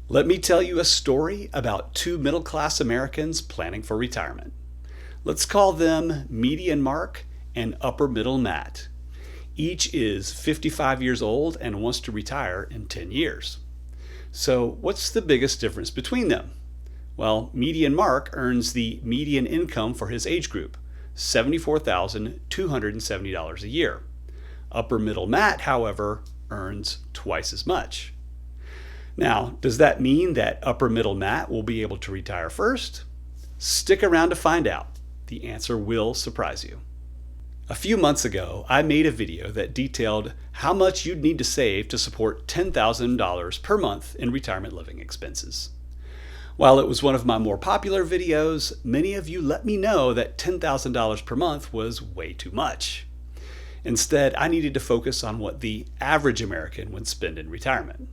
Let me tell you a story about two middle-class Americans planning for retirement. Let's call them Median Mark and Upper Middle Matt. Each is 55 years old and wants to retire in 10 years. So what's the biggest difference between them? Well, Median Mark earns the median income for his age group, $74,270 a year. Upper Middle Matt, however, earns twice as much. Now, does that mean that Upper Middle Matt will be able to retire first? Stick around to find out. The answer will surprise you. A few months ago, I made a video that detailed how much you'd need to save to support $10,000 per month in retirement living expenses. While it was one of my more popular videos, many of you let me know that $10,000 per month was way too much. Instead, I needed to focus on what the average American would spend in retirement.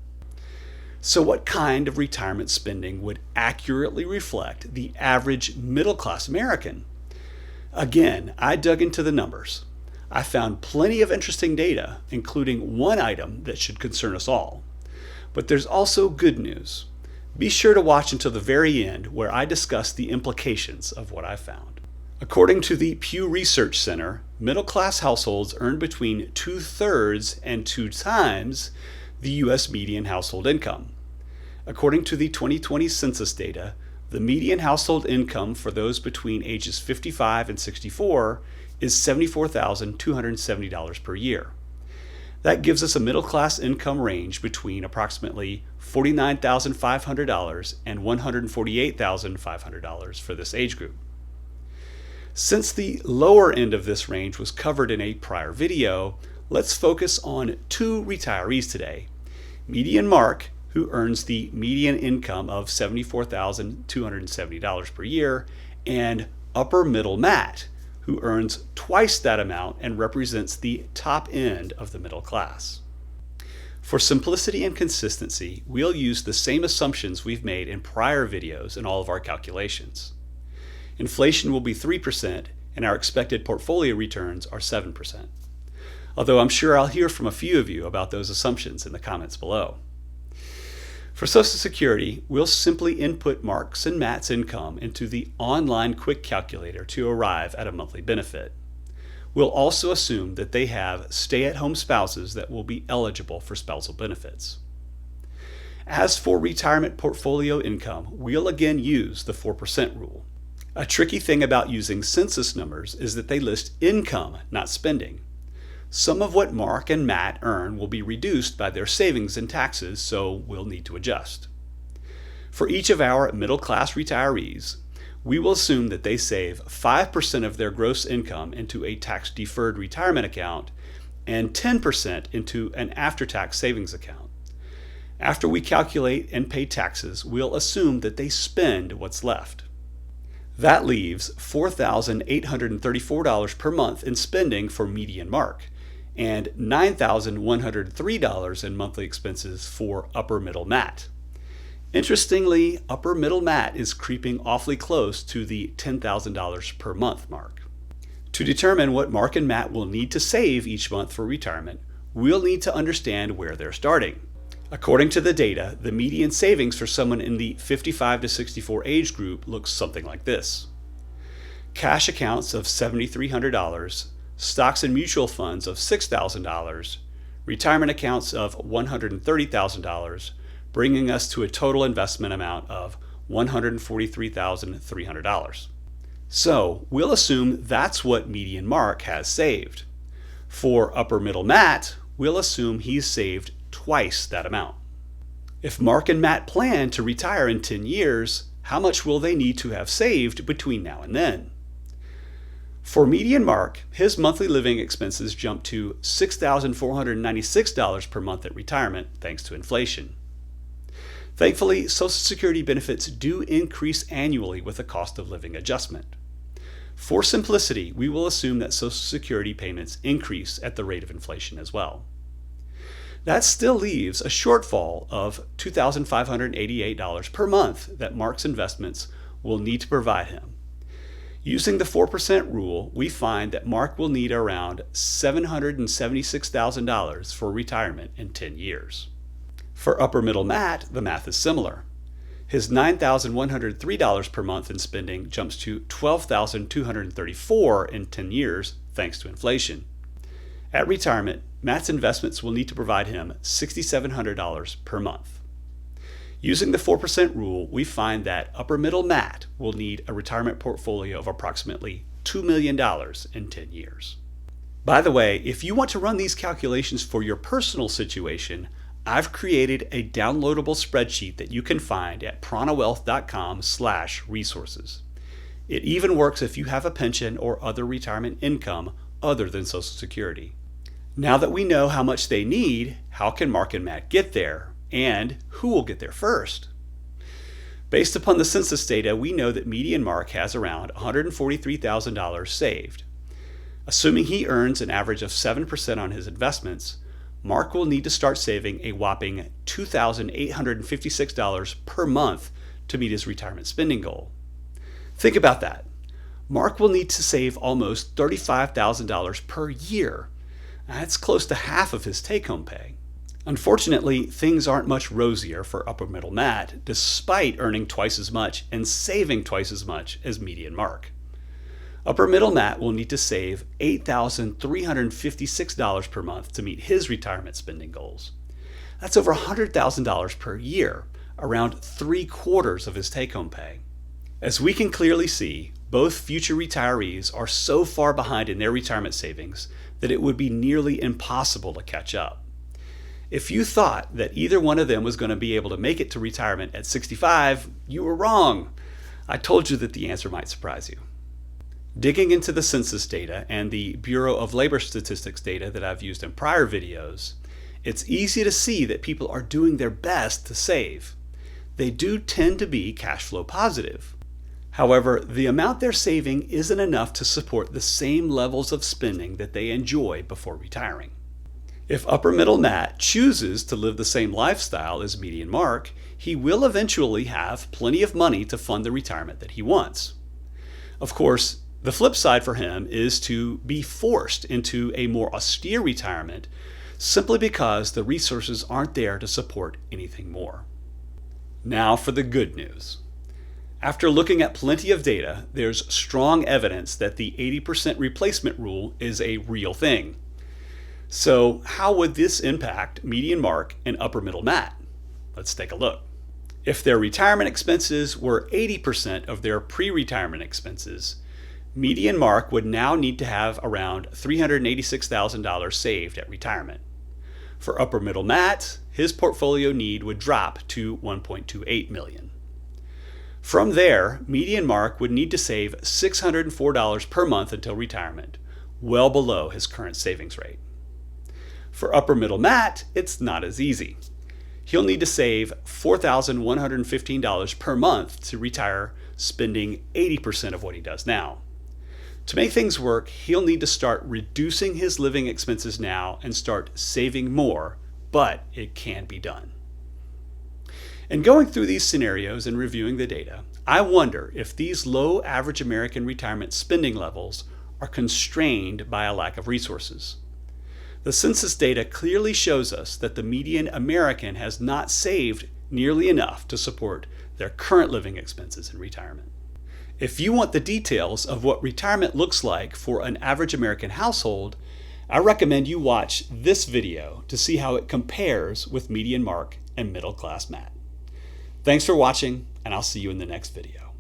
So what kind of retirement spending would accurately reflect the average middle-class American? Again, I dug into the numbers. I found plenty of interesting data, including one item that should concern us all. But there's also good news. Be sure to watch until the very end where I discuss the implications of what I found. According to the Pew Research Center, middle-class households earn between 2/3 and 2 times the U.S. median household income. According to the 2020 census data, the median household income for those between ages 55 and 64 is $74,270 per year. That gives us a middle-class income range between approximately $49,500 and $148,500 for this age group. Since the lower end of this range was covered in a prior video, let's focus on two retirees today. Median Mark, who earns the median income of $74,270 per year, and Upper Middle Matt, who earns twice that amount and represents the top end of the middle class. For simplicity and consistency, we'll use the same assumptions we've made in prior videos in all of our calculations. Inflation will be 3%, and our expected portfolio returns are 7%. Although I'm sure I'll hear from a few of you about those assumptions in the comments below. For Social Security, we'll simply input Mark's and Matt's income into the online quick calculator to arrive at a monthly benefit. We'll also assume that they have stay-at-home spouses that will be eligible for spousal benefits. As for retirement portfolio income, we'll again use the 4% rule. A tricky thing about using census numbers is that they list income, not spending. Some of what Mark and Matt earn will be reduced by their savings and taxes, so we'll need to adjust. For each of our middle-class retirees, we will assume that they save 5% of their gross income into a tax-deferred retirement account and 10% into an after-tax savings account. After we calculate and pay taxes, we'll assume that they spend what's left. That leaves $4,834 per month in spending for Median Mark, and $9,103 in monthly expenses for Upper Middle Matt. Interestingly, Upper Middle Matt is creeping awfully close to the $10,000 per month mark. To determine what Mark and Matt will need to save each month for retirement, we'll need to understand where they're starting. According to the data, the median savings for someone in the 55 to 64 age group looks something like this. Cash accounts of $7,300, stocks and mutual funds of $6,000, retirement accounts of $130,000, bringing us to a total investment amount of $143,300. So we'll assume that's what Median Mark has saved. For Upper Middle Matt, we'll assume he's saved twice that amount. If Mark and Matt plan to retire in 10 years, how much will they need to have saved between now and then? For Median Mark, his monthly living expenses jump to $6,496 per month at retirement thanks to inflation. Thankfully, Social Security benefits do increase annually with a cost of living adjustment. For simplicity, we will assume that Social Security payments increase at the rate of inflation as well. That still leaves a shortfall of $2,588 per month that Mark's investments will need to provide him. Using the 4% rule, we find that Mark will need around $776,000 for retirement in 10 years. For upper middle Matt, the math is similar. His $9,103 per month in spending jumps to $12,234 in 10 years thanks to inflation. At retirement, Matt's investments will need to provide him $6,700 per month. Using the 4% rule, we find that upper middle Matt will need a retirement portfolio of approximately $2 million in 10 years. By the way, if you want to run these calculations for your personal situation, I've created a downloadable spreadsheet that you can find at pranawealth.com/resources. It even works if you have a pension or other retirement income other than Social Security. Now that we know how much they need, how can Mark and Matt get there? And who will get there first? Based upon the census data, we know that median Mark has around $143,000 saved. Assuming he earns an average of 7% on his investments, Mark will need to start saving a whopping $2,856 per month to meet his retirement spending goal. Think about that. Mark will need to save almost $35,000 per year. That's close to half of his take-home pay. Unfortunately, things aren't much rosier for upper middle Matt, despite earning twice as much and saving twice as much as median Mark. Upper middle Matt will need to save $8,356 per month to meet his retirement spending goals. That's over $100,000 per year, around 3/4 of his take-home pay. As we can clearly see, both future retirees are so far behind in their retirement savings that it would be nearly impossible to catch up. If you thought that either one of them was going to be able to make it to retirement at 65, you were wrong. I told you that the answer might surprise you. Digging into the census data and the Bureau of Labor Statistics data that I've used in prior videos, it's easy to see that people are doing their best to save. They do tend to be cash flow positive. However, the amount they're saving isn't enough to support the same levels of spending that they enjoy before retiring. If upper middle Matt chooses to live the same lifestyle as median Mark, he will eventually have plenty of money to fund the retirement that he wants. Of course, the flip side for him is to be forced into a more austere retirement simply because the resources aren't there to support anything more. Now for the good news. After looking at plenty of data, there's strong evidence that the 80% replacement rule is a real thing. So how would this impact median Mark and upper middle Matt? Let's take a look. If their retirement expenses were 80% of their pre-retirement expenses, median Mark would now need to have around $386,000 saved at retirement. For upper middle Matt, his portfolio need would drop to $1.28 million. From there, median Mark would need to save $604 per month until retirement, well below his current savings rate. For upper middle Matt, it's not as easy. He'll need to save $4,115 per month to retire, spending 80% of what he does now. To make things work, he'll need to start reducing his living expenses now and start saving more, but it can be done. In going through these scenarios and reviewing the data, I wonder if these low average American retirement spending levels are constrained by a lack of resources. The census data clearly shows us that the median American has not saved nearly enough to support their current living expenses in retirement. If you want the details of what retirement looks like for an average American household, I recommend you watch this video to see how it compares with median Mark and middle class Matt. Thanks for watching, and I'll see you in the next video.